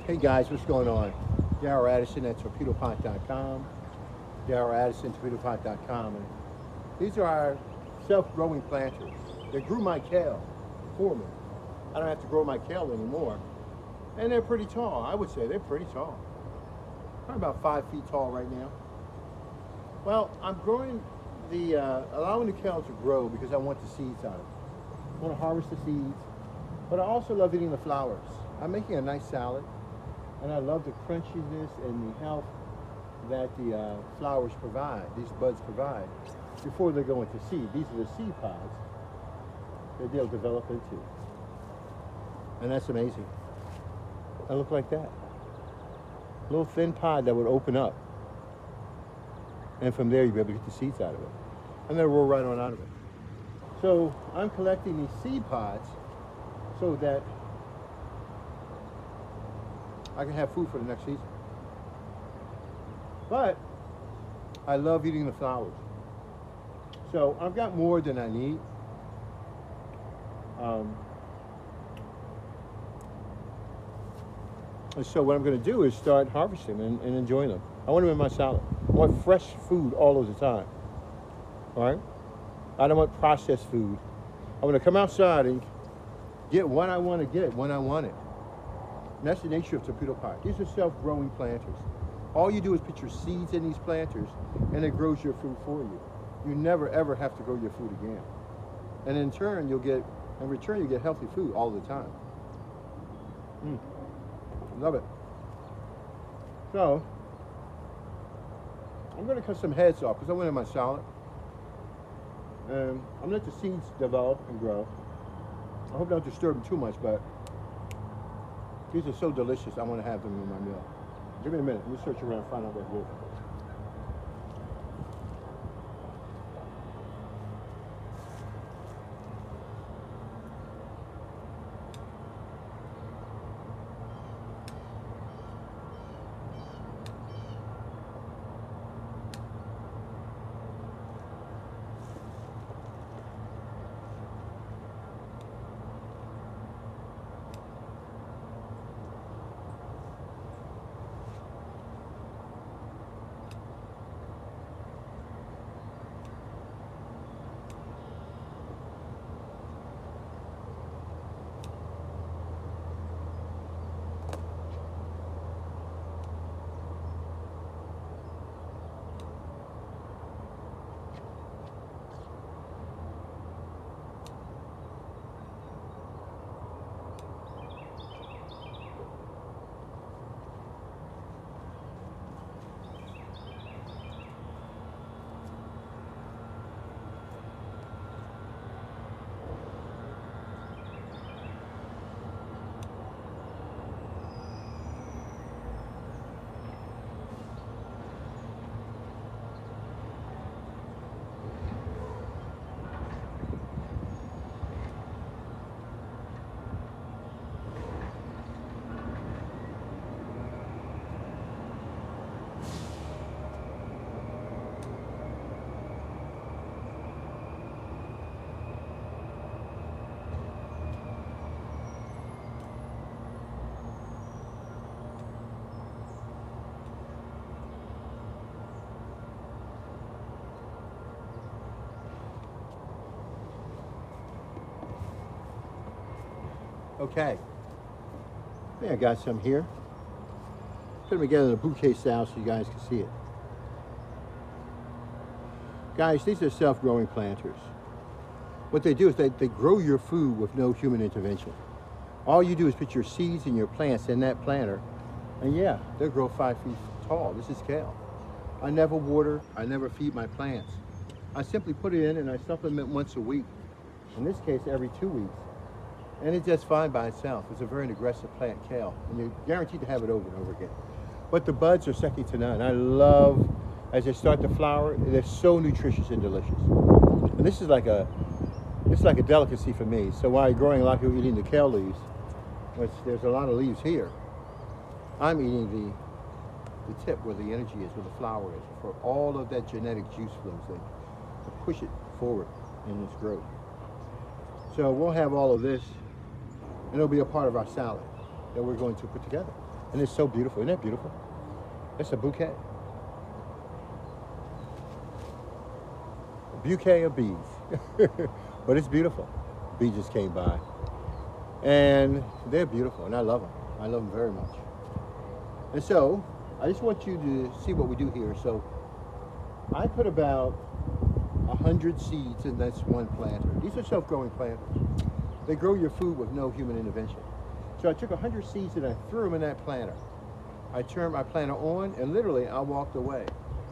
Hey guys, what's going on? Darryl Addison at Torpedopot.com. Darryl Addison, Torpedopot.com. And these are our self-growing planters. They grew my kale for me. I don't have to grow my kale anymore. And they're pretty tall. I would say they're pretty tall. Probably about 5 feet tall right now. Well, I'm growing allowing the kale to grow because I want the seeds out of it. I want to harvest the seeds, but I also love eating the flowers. I'm making a nice salad. And I love the crunchiness and the health that the flowers provide, these buds provide, before they go into seed. These are the seed pods that they'll develop into. And that's amazing. They look like that. A little thin pod that would open up. And from there, you'll be able to get the seeds out of it. And they'll roll right on out of it. So I'm collecting these seed pods so that I can have food for the next season. But I love eating the flowers. So I've got more than I need. And so what I'm going to do is start harvesting and enjoying them. I want them in my salad. I want fresh food all of the time. All right? I don't want processed food. I want to come outside and get what I want to get when I want it. And that's the nature of Torpedopot. These are self-growing planters. All you do is put your seeds in these planters and it grows your food for you. You never ever have to grow your food again. And in return you'll get healthy food all the time. Love it. So I'm going to cut some heads off because I want in my salad. And I'm going to let the seeds develop and grow. I hope I don't disturb them too much, but these are so delicious, I want to have them in my meal. Give me a minute. Let me search around and find out what to do. Okay, I think I got some here. Put them together in a bouquet style so you guys can see it. Guys, these are self-growing planters. What they do is they grow your food with no human intervention. All you do is put your seeds and your plants in that planter, and yeah, they'll grow 5 feet tall. This is kale. I never water, I never feed my plants. I simply put it in and I supplement once a week. In this case, every 2 weeks. And it's just fine by itself. It's a very aggressive plant, kale, and you're guaranteed to have it over and over again. But the buds are second to none. I love, as they start to flower, they're so nutritious and delicious. And this is like a delicacy for me. So while you're growing, a lot of people eating the kale leaves, which there's a lot of leaves here, I'm eating the tip where the energy is, where the flower is, for all of that genetic juice flows in to push it forward in its growth. So we'll have all of this, and it'll be a part of our salad that we're going to put together. And it's so beautiful. Isn't that beautiful? It's a bouquet. A bouquet of bees. But it's beautiful. Bee just came by. And they're beautiful, and I love them. I love them very much. And so, I just want you to see what we do here. So, I put about 100 seeds in this one planter. These are self-growing planters. They grow your food with no human intervention. So I took 100 seeds and I threw them in that planter. I turned my planter on, and literally I walked away.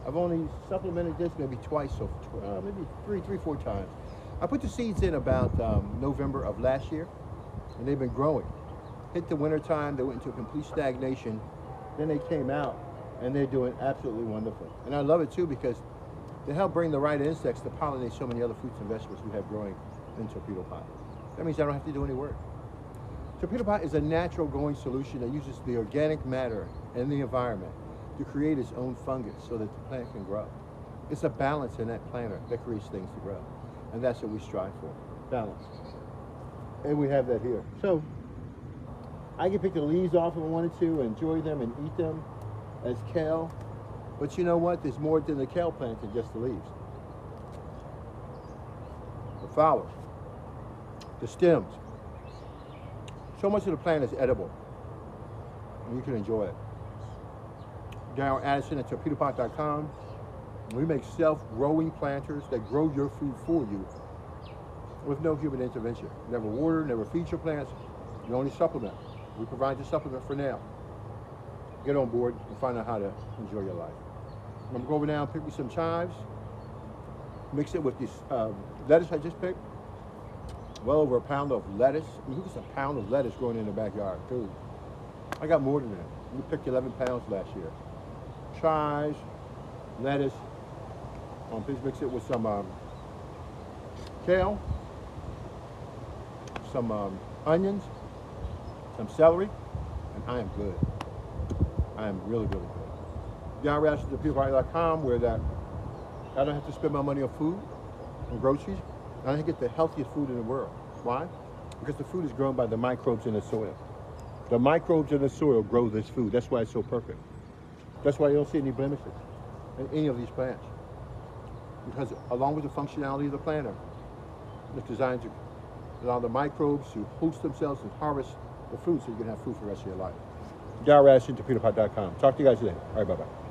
I've only supplemented this maybe twice, so maybe three, 4 times. I put the seeds in about November of last year, and they've been growing. Hit the winter time, they went into a complete stagnation. Then they came out, and they're doing absolutely wonderful. And I love it too because they help bring the right insects to pollinate so many other fruits and vegetables we have growing in Torpedopot. That means I don't have to do any work. Torpedopot is a natural growing solution that uses the organic matter in the environment to create its own fungus so that the plant can grow. It's a balance in that planter that creates things to grow. And that's what we strive for, balance. And we have that here. So I can pick the leaves off if I wanted to, enjoy them and eat them as kale. But you know what? There's more than the kale plant than just the leaves. The flowers, the stems. So much of the plant is edible, and you can enjoy it. Darryl Addison at Torpedopot.com. We make self-growing planters that grow your food for you with no human intervention. Never water, never feed your plants. You only supplement. We provide the supplement for now. Get on board and find out how to enjoy your life. I'm going to go over now and pick me some chives. Mix it with this lettuce I just picked. Well over a pound of lettuce. I mean, who gets a pound of lettuce growing in the backyard? Dude, I got more than that. We picked 11 pounds last year. Chives, lettuce. Please mix it with some kale, some onions, some celery, and I am good. I am really, really good. Darryl Addison at Torpedopot.com, where I don't have to spend my money on food, on groceries. I get the healthiest food in the world. Why? Because the food is grown by the microbes in the soil. The microbes in the soil grow this food. That's why it's so perfect. That's why you don't see any blemishes in any of these plants. Because along with the functionality of the planter, it's designed to allow the microbes to host themselves and harvest the food so you can have food for the rest of your life. Darryl Addison, Torpedopot.com. Talk to you guys today. All right, bye-bye.